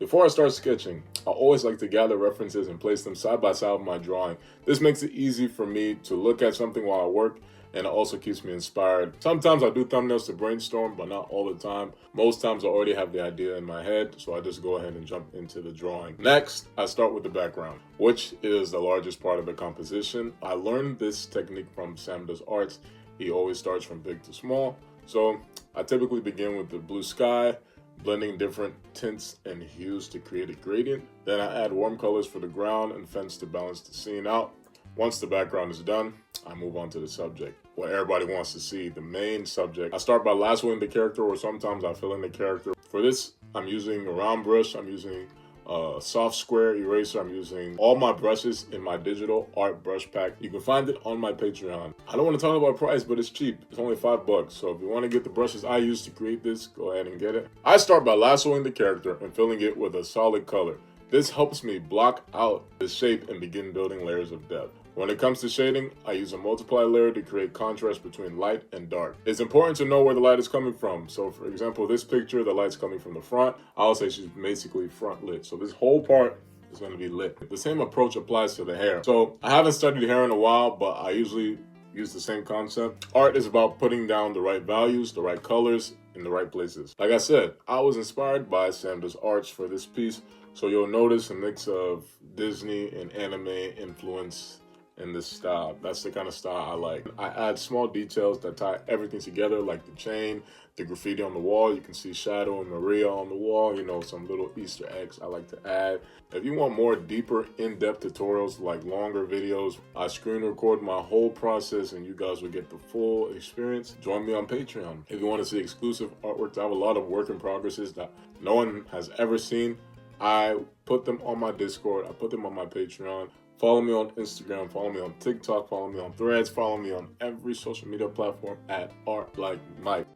Before I start sketching, I always like to gather references and place them side by side with my drawing. This makes it easy for me to look at something while I work, and it also keeps me inspired. Sometimes I do thumbnails to brainstorm, but not all the time. Most times I already have the idea in my head, so I just go ahead and jump into the drawing. Next, I start with the background, which is the largest part of the composition. I learned this technique from Sam Does Arts. He always starts from big to small. So I typically begin with the blue sky, blending different tints and hues to create a gradient. Then I add warm colors for the ground and fence to balance the scene out. Once the background is done, I move on to the subject, what everybody wants to see, the main subject. I start by lassoing the character, or sometimes I fill in the character. For this, I'm using a round brush, I'm using a soft square eraser, I'm using all my brushes in my digital art brush pack. You can find it on my Patreon. I don't want to talk about price, but it's cheap. It's only $5. So if you want to get the brushes I use to create this, go ahead and get it. I start by lassoing the character and filling it with a solid color. This helps me block out the shape and begin building layers of depth. When it comes to shading, I use a multiply layer to create contrast between light and dark. It's important to know where the light is coming from. So for example, this picture, the light's coming from the front. I'll say she's basically front lit. So this whole part is going to be lit. The same approach applies to the hair. So I haven't studied hair in a while, but I usually use the same concept. Art is about putting down the right values, the right colors, in the right places. Like I said, I was inspired by Sam Does Arts for this piece. So you'll notice a mix of Disney and anime influence in this style. That's the kind of style I like. I add small details that tie everything together, like the chain, the graffiti on the wall. You can see Shadow and Maria on the wall, you know, some little Easter eggs I like to add. If you want more deeper, in-depth tutorials, like longer videos, I screen record my whole process and you guys will get the full experience. Join me on Patreon. If you want to see exclusive artwork, I have a lot of work in progresses that no one has ever seen. I put them on my Discord, I put them on my Patreon. Follow me on Instagram, follow me on TikTok, follow me on Threads, follow me on every social media platform at Art Like Mike.